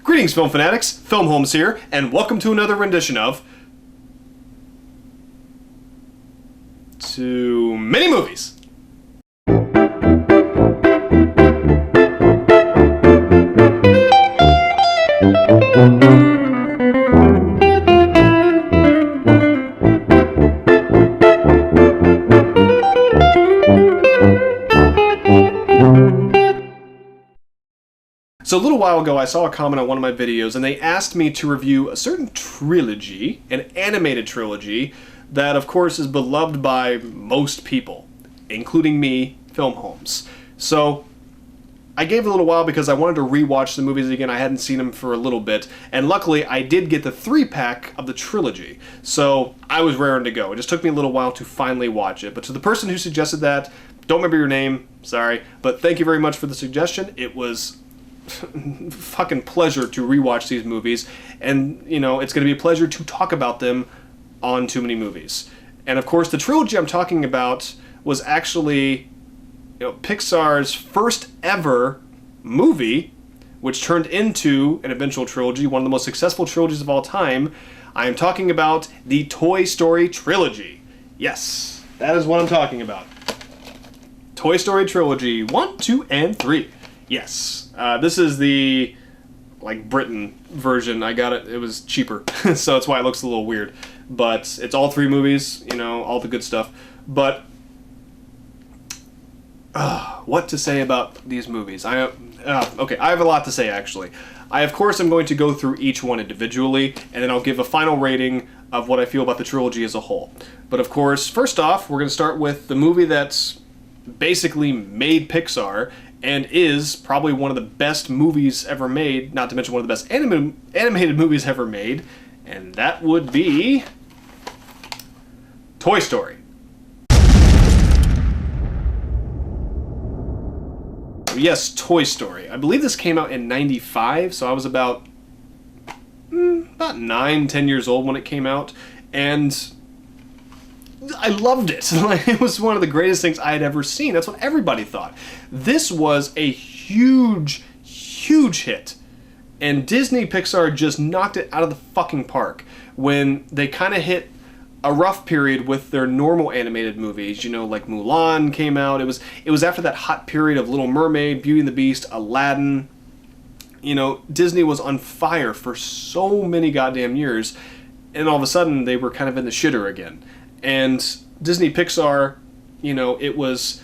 Greetings, film fanatics. Filmholmes here, and welcome to another rendition of Too Many Movies. So a little while ago I saw a comment on one of my videos and they asked me to review a certain trilogy, an animated trilogy, that of course is beloved by most people, including me, Filmholmes. So I gave it a little while because I wanted to rewatch the movies again. I hadn't seen them for a little bit, and luckily I did get the 3-pack of the trilogy. So I was raring to go. It just took me a little while to finally watch it. But to the person who suggested that, don't remember your name, sorry, but thank you very much for the suggestion. It was fucking pleasure to rewatch these movies, and you know, it's going to be a pleasure to talk about them on Too Many Movies. And of course the trilogy I'm talking about was actually, Pixar's first ever movie, which turned into an eventual trilogy, one of the most successful trilogies of all time. I am talking about the Toy Story trilogy. Yes, that is what I'm talking about. Toy Story trilogy 1, 2, and 3. Yes. This is the, Britain version. I got it. It was cheaper, so that's why it looks a little weird. But it's all 3 movies, all the good stuff. But what to say about these movies? Okay, I have a lot to say, actually. Of course, I'm going to go through each one individually, and then I'll give a final rating of what I feel about the trilogy as a whole. But of course, first off, we're going to start with the movie that's basically made Pixar, and is probably one of the best movies ever made, not to mention one of the best animated movies ever made, and that would be Toy Story. Yes, Toy Story. I believe this came out in '95, so I was about 9, 10 years old when it came out, and I loved it. It was one of the greatest things I had ever seen. That's what everybody thought. This was a huge, huge hit. And Disney Pixar just knocked it out of the fucking park when they kind of hit a rough period with their normal animated movies. Like Mulan came out. It was after that hot period of Little Mermaid, Beauty and the Beast, Aladdin. Disney was on fire for so many goddamn years, and all of a sudden they were kind of in the shitter again. And Disney Pixar, it was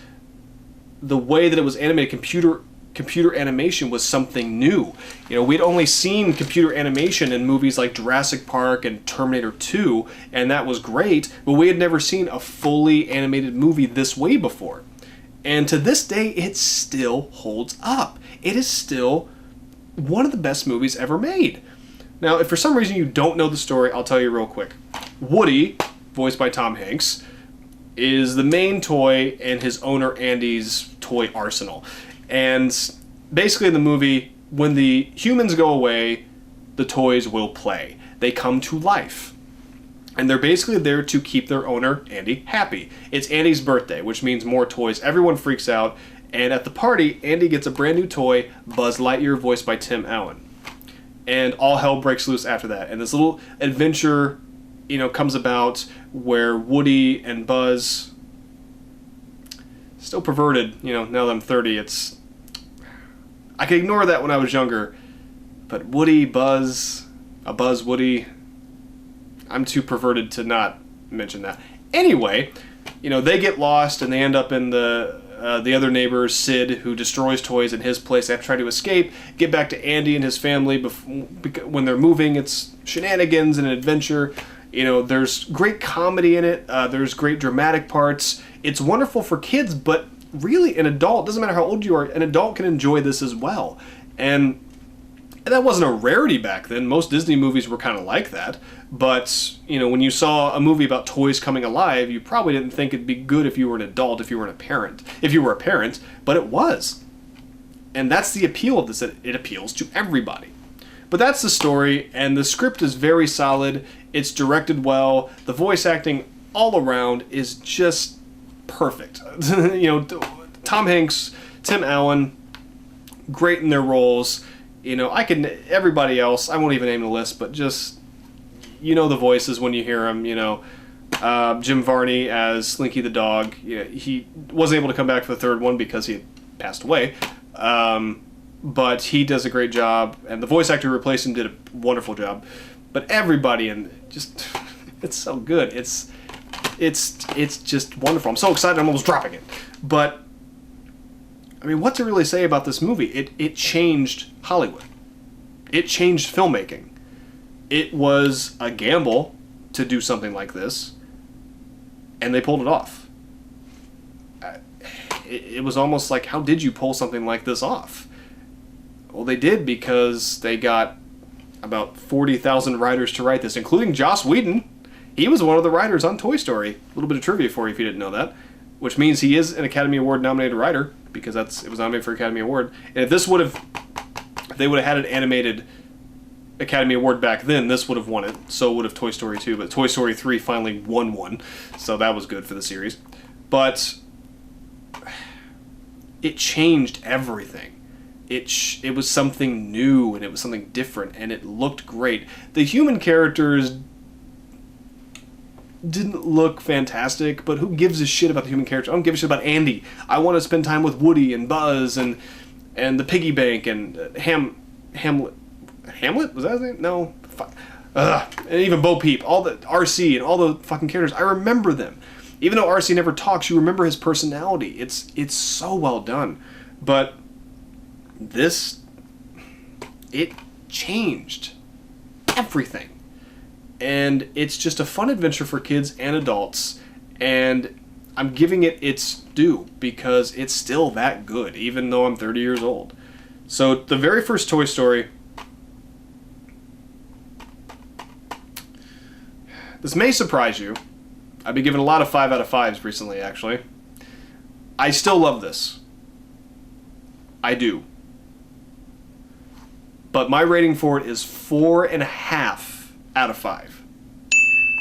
the way that it was animated. Computer animation was something new. We'd only seen computer animation in movies like Jurassic Park and Terminator 2, and that was great, but we had never seen a fully animated movie this way before. And to this day, it still holds up. It is still one of the best movies ever made. Now, if for some reason you don't know the story, I'll tell you real quick. Woody, voiced by Tom Hanks, is the main toy in his owner Andy's toy arsenal. And basically in the movie, when the humans go away, the toys will play. They come to life. And they're basically there to keep their owner, Andy, happy. It's Andy's birthday, which means more toys. Everyone freaks out. And at the party, Andy gets a brand new toy, Buzz Lightyear, voiced by Tim Allen. And all hell breaks loose after that. And this little adventure comes about where Woody and Buzz, still perverted, now that I'm 30, I could ignore that when I was younger, but Woody, Buzz, Woody, I'm too perverted to not mention that. Anyway, they get lost and they end up in the other neighbor, Sid, who destroys toys in his place. They have to try to escape, get back to Andy and his family. When they're moving, it's shenanigans and an adventure. There's great comedy in it. There's great dramatic parts. It's wonderful for kids, but really an adult, doesn't matter how old you are, an adult can enjoy this as well. And that wasn't a rarity back then. Most Disney movies were kind of like that. But, when you saw a movie about toys coming alive, you probably didn't think it'd be good if you were an adult, if you were a parent, but it was. And that's the appeal of this, that it appeals to everybody. But that's the story, and the script is very solid. It's directed well. The voice acting all around is just perfect. Tom Hanks, Tim Allen, great in their roles. I can, everybody else, I won't even name the list, but just, the voices when you hear them, Jim Varney as Slinky the dog. He wasn't able to come back for the third one because he had passed away. But he does a great job, and the voice actor who replaced him did a wonderful job. But everybody, and just, it's so good. It's just wonderful. I'm so excited I'm almost dropping it. But, I mean, what to really say about this movie? It changed Hollywood. It changed filmmaking. It was a gamble to do something like this, and they pulled it off. It was almost like, how did you pull something like this off? Well, they did because they got about 40,000 writers to write this, including Joss Whedon. He was one of the writers on Toy Story. A little bit of trivia for you if you didn't know that, which means he is an Academy Award nominated writer because it was nominated for Academy Award. And if they would have had an animated Academy Award back then, this would have won it. So would have Toy Story 2, but Toy Story 3 finally won one, so that was good for the series. But it changed everything. It was something new, and it was something different, and it looked great. The human characters didn't look fantastic, but who gives a shit about the human character? I don't give a shit about Andy. I want to spend time with Woody and Buzz and the piggy bank and Hamlet. Hamlet? Was that his name? No. And even Bo Peep, all the RC and all the fucking characters. I remember them. Even though RC never talks, you remember his personality. It's so well done. But it changed everything. And it's just a fun adventure for kids and adults. And I'm giving it its due because it's still that good, even though I'm 30 years old. So the very first Toy Story, this may surprise you. I've been given a lot of 5 out of 5s recently, actually. I still love this. I do. But my rating for it is 4.5 out of 5.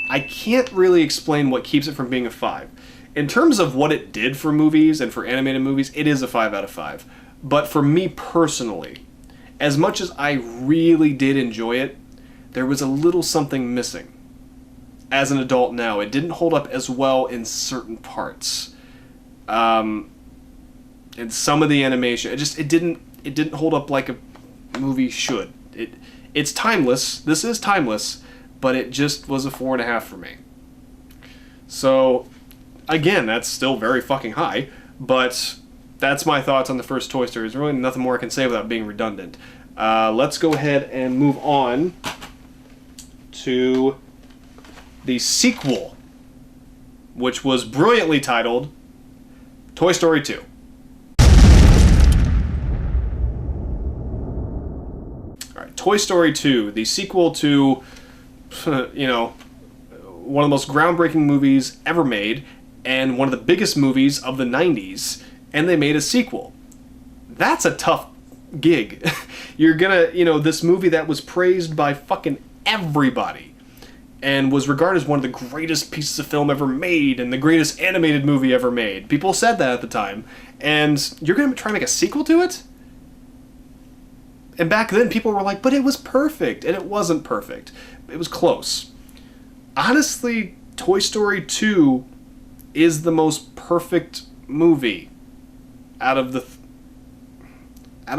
I can't really explain what keeps it from being a 5. In terms of what it did for movies and for animated movies, it is a 5 out of 5. But for me personally, as much as I really did enjoy it, there was a little something missing. As an adult now, it didn't hold up as well in certain parts. And some of the animation, it didn't hold up like a movie should. It's timeless. This is timeless, but it just was a 4.5 for me. So, again, that's still very fucking high, but that's my thoughts on the first Toy Story. There's really nothing more I can say without being redundant. Let's go ahead and move on to the sequel, which was brilliantly titled Toy Story 2. Alright, Toy Story 2, the sequel to, one of the most groundbreaking movies ever made, and one of the biggest movies of the 90s, and they made a sequel. That's a tough gig. You're gonna, this movie that was praised by fucking everybody, and was regarded as one of the greatest pieces of film ever made, and the greatest animated movie ever made. People said that at the time. And you're going to try and make a sequel to it? And back then, people were like, but it was perfect. And it wasn't perfect. It was close. Honestly, Toy Story 2 is the most perfect movie out of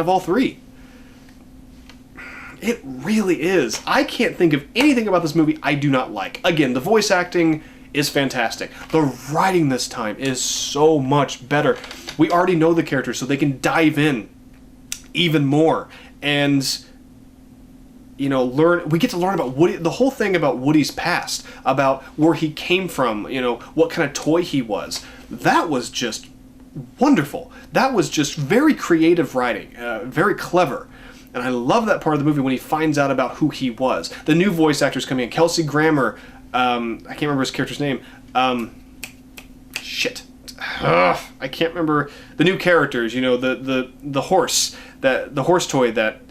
all three. It really is. I can't think of anything about this movie I do not like. Again, the voice acting is fantastic. The writing this time is so much better. We already know the characters, so they can dive in even more. And, we get to learn about Woody, the whole thing about Woody's past, about where he came from, what kind of toy he was. That was just wonderful. That was just very creative writing, very clever. And I love that part of the movie when he finds out about who he was. The new voice actors coming in. Kelsey Grammer. I can't remember his character's name. I can't remember the new characters. The horse, the horse toy that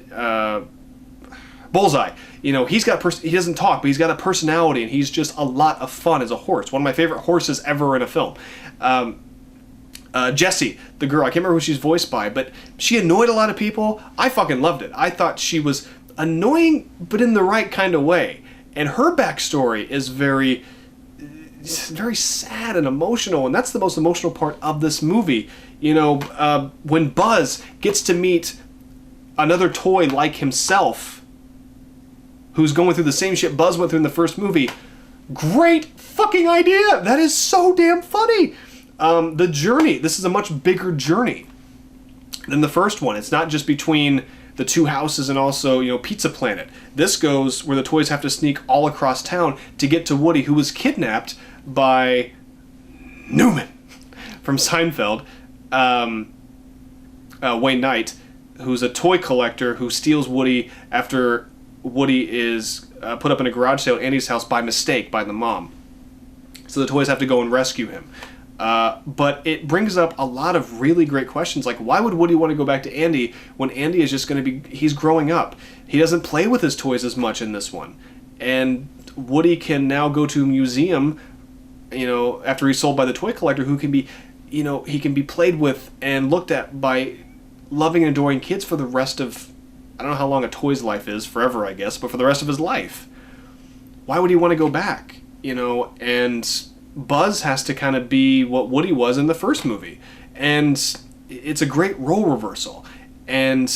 Bullseye. He doesn't talk, but he's got a personality, and he's just a lot of fun as a horse. One of my favorite horses ever in a film. Jessie, the girl, I can't remember who she's voiced by, but she annoyed a lot of people. I fucking loved it. I thought she was annoying, but in the right kind of way. And her backstory is very sad and emotional, and that's the most emotional part of this movie. When Buzz gets to meet another toy like himself, who's going through the same shit Buzz went through in the first movie. Great fucking idea! That is so damn funny! The journey, this is a much bigger journey than the first one. It's not just between the two houses and also, Pizza Planet. This goes where the toys have to sneak all across town to get to Woody, who was kidnapped by Newman from Seinfeld, Wayne Knight, who's a toy collector who steals Woody after Woody is put up in a garage sale at Andy's house by mistake by the mom. So the toys have to go and rescue him. But it brings up a lot of really great questions, like why would Woody want to go back to Andy when Andy is just going to be, he's growing up. He doesn't play with his toys as much in this one. And Woody can now go to a museum, after he's sold by the toy collector, who can be, he can be played with and looked at by loving and adoring kids for the rest of, I don't know how long a toy's life is, forever I guess, but for the rest of his life. Why would he want to go back? And Buzz has to kind of be what Woody was in the first movie. And it's a great role reversal. And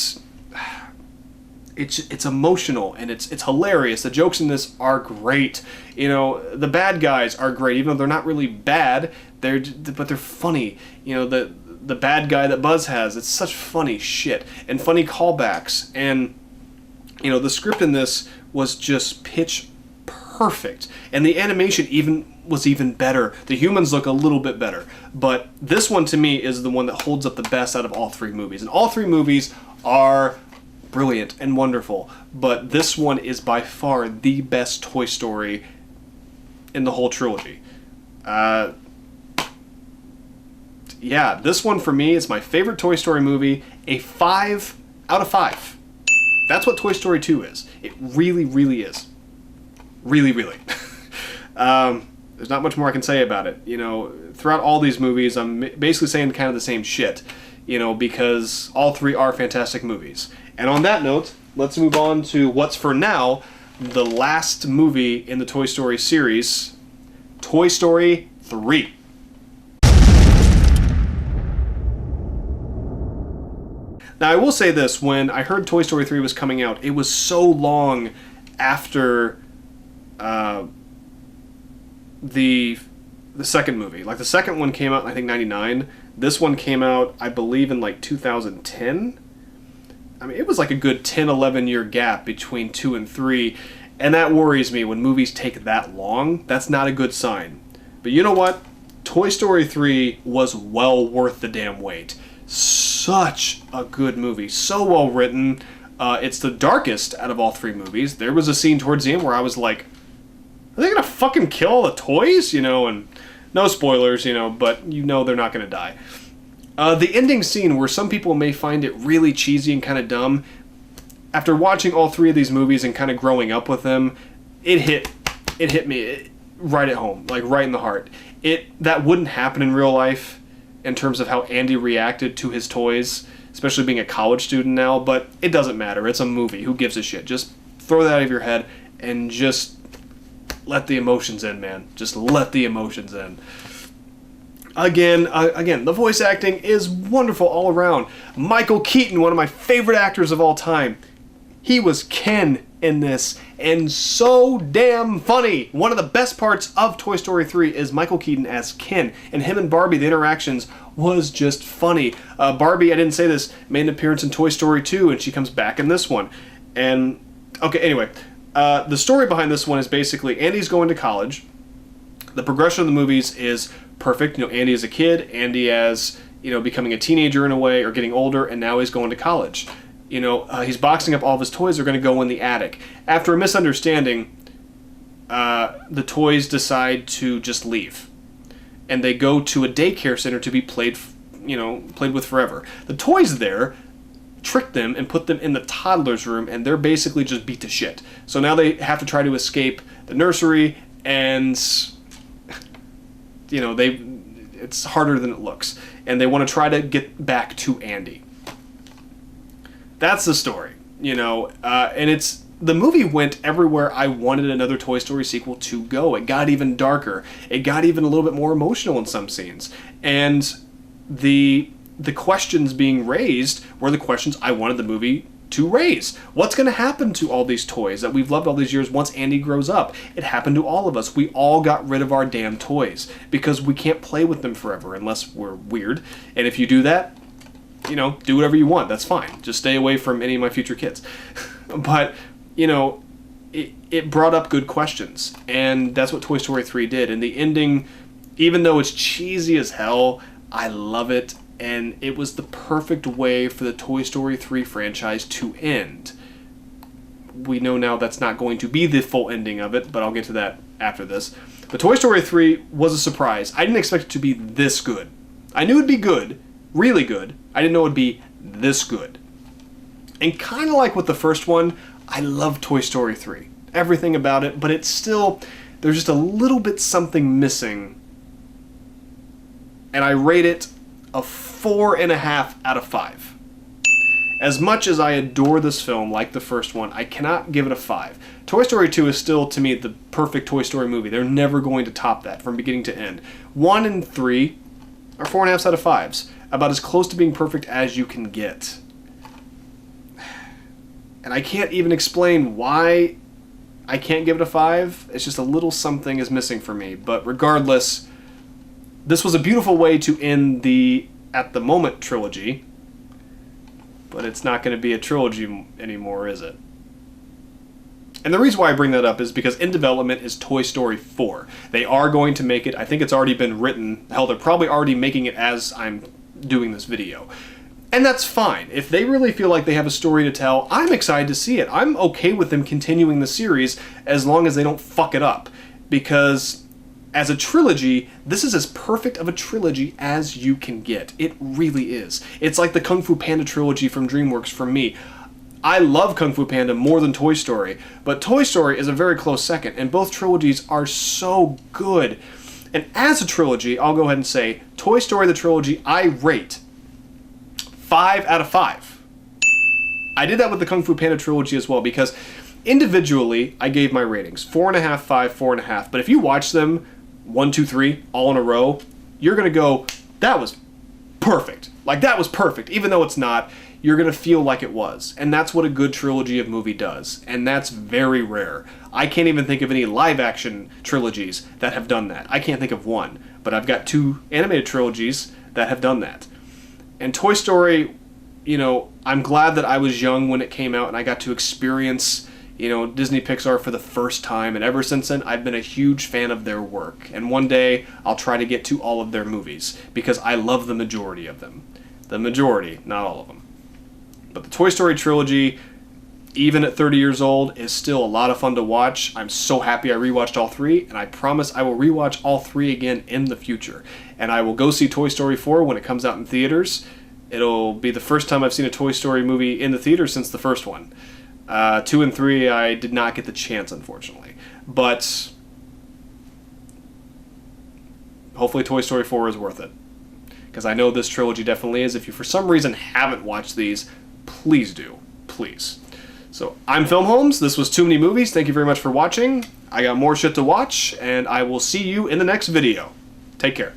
it's emotional and it's hilarious. The jokes in this are great. The bad guys are great, even though they're not really bad. But they're funny. The bad guy that Buzz has, it's such funny shit and funny callbacks. And the script in this was just pitch perfect, and the animation was even better. The humans look a little bit better, but this one to me is the one that holds up the best out of all three movies. And all three movies are brilliant and wonderful, but this one is by far the best Toy Story in the whole trilogy. Yeah, this one for me is my favorite Toy Story movie, a 5 out of 5. That's what Toy Story 2 is. It really, really is. Really, really. There's not much more I can say about it. Throughout all these movies, I'm basically saying kind of the same shit, because all three are fantastic movies. And on that note, let's move on to what's for now the last movie in the Toy Story series, Toy Story 3. Now, I will say this, when I heard Toy Story 3 was coming out, it was so long after the second movie. Like, the second one came out in, I think, 99. This one came out, I believe, in, 2010. I mean, it was like a good 10, 11 year gap between 2 and 3, and that worries me when movies take that long. That's not a good sign. But you know what? Toy Story 3 was well worth the damn wait. Such a good movie. So well written. It's the darkest out of all three movies. There was a scene towards the end where I was like, are they gonna fucking kill all the toys? And no spoilers, but they're not gonna die. The ending scene, where some people may find it really cheesy and kind of dumb, after watching all three of these movies and kind of growing up with them, it hit me right at home, like right in the heart. That wouldn't happen in real life in terms of how Andy reacted to his toys, especially being a college student now, but it doesn't matter. It's a movie. Who gives a shit? Just throw that out of your head and just let the emotions in, man. Just let the emotions in. Again, the voice acting is wonderful all around. Michael Keaton, one of my favorite actors of all time. He was Ken in this, and so damn funny. One of the best parts of Toy Story 3 is Michael Keaton as Ken, and him and Barbie, the interactions was just funny. Barbie, I didn't say this, made an appearance in Toy Story 2, and she comes back in this one. And, okay, anyway, the story behind this one is basically Andy's going to college. The progression of the movies is perfect. Andy is a kid, Andy as, becoming a teenager in a way, or getting older, and now he's going to college. He's boxing up all of his toys. They're going to go in the attic. After a misunderstanding, the toys decide to just leave, and they go to a daycare center to be played with forever. The toys there trick them and put them in the toddler's room, and they're basically just beat to shit. So now they have to try to escape the nursery, and it's harder than it looks. And they want to try to get back to Andy. That's the story, you know, and the movie went everywhere I wanted another Toy Story sequel to go. It got even darker. It got even a little bit more emotional in some scenes. And the questions being raised were the questions I wanted the movie to raise. What's going to happen to all these toys that we've loved all these years once Andy grows up? It happened to all of us. We all got rid of our damn toys because we can't play with them forever unless we're weird. And if you do that, you know, do whatever you want. That's fine. Just stay away from any of my future kids. But, you know, it brought up good questions. And that's what Toy Story 3 did. And the ending, even though it's cheesy as hell, I love it. And it was the perfect way for the Toy Story 3 franchise to end. We know now that's not going to be the full ending of it, but I'll get to that after this. But Toy Story 3 was a surprise. I didn't expect it to be this good. I knew it'd be good, really good. I didn't know it'd be this good. And kind of like with the first one, I love Toy Story 3. Everything about it, but it's still, there's just a little bit something missing. And I rate it a 4.5 out of 5. As much as I adore this film, like the first one, I cannot give it a 5. Toy Story 2 is still, to me, the perfect Toy Story movie. They're never going to top that from beginning to end. 1 and 3 are 4.5 out of 5s. About as close to being perfect as you can get. And I can't even explain why I can't give it a 5. It's just a little something is missing for me. But regardless, this was a beautiful way to end the At the Moment trilogy. But it's not going to be a trilogy anymore, is it? And the reason why I bring that up is because in development is Toy Story 4. They are going to make it. I think it's already been written. Hell, they're probably already making it as I'm doing this video. And that's fine. If they really feel like they have a story to tell, I'm excited to see it. I'm okay with them continuing the series as long as they don't fuck it up. Because as a trilogy, this is as perfect of a trilogy as you can get. It really is. It's like the Kung Fu Panda trilogy from DreamWorks for me. I love Kung Fu Panda more than Toy Story, but Toy Story is a very close second, and both trilogies are so good. And as a trilogy, I'll go ahead and say, Toy Story the trilogy, I rate 5 out of 5. I did that with the Kung Fu Panda trilogy as well, because individually, I gave my ratings. 4.5, 5, 4.5. But if you watch them 1, 2, 3, all in a row, you're going to go, that was perfect. Like, that was perfect. Even though it's not, you're going to feel like it was. And that's what a good trilogy of movie does. And that's very rare. I can't even think of any live-action trilogies that have done that. I can't think of one. But I've got 2 animated trilogies that have done that. And Toy Story, you know, I'm glad that I was young when it came out and I got to experience, you know, Disney Pixar for the first time. And ever since then, I've been a huge fan of their work. And one day, I'll try to get to all of their movies because I love the majority of them. The majority, not all of them. But the Toy Story trilogy, even at 30 years old, is still a lot of fun to watch. I'm so happy I rewatched all 3, and I promise I will rewatch all 3 again in the future. And I will go see Toy Story 4 when it comes out in theaters. It'll be the first time I've seen a Toy Story movie in the theater since the first one. 2 and 3, I did not get the chance, unfortunately. But hopefully Toy Story 4 is worth it. Because I know this trilogy definitely is. If you for some reason haven't watched these, please do. Please. So, I'm Filmholmes. This was Too Many Movies. Thank you very much for watching. I got more shit to watch, and I will see you in the next video. Take care.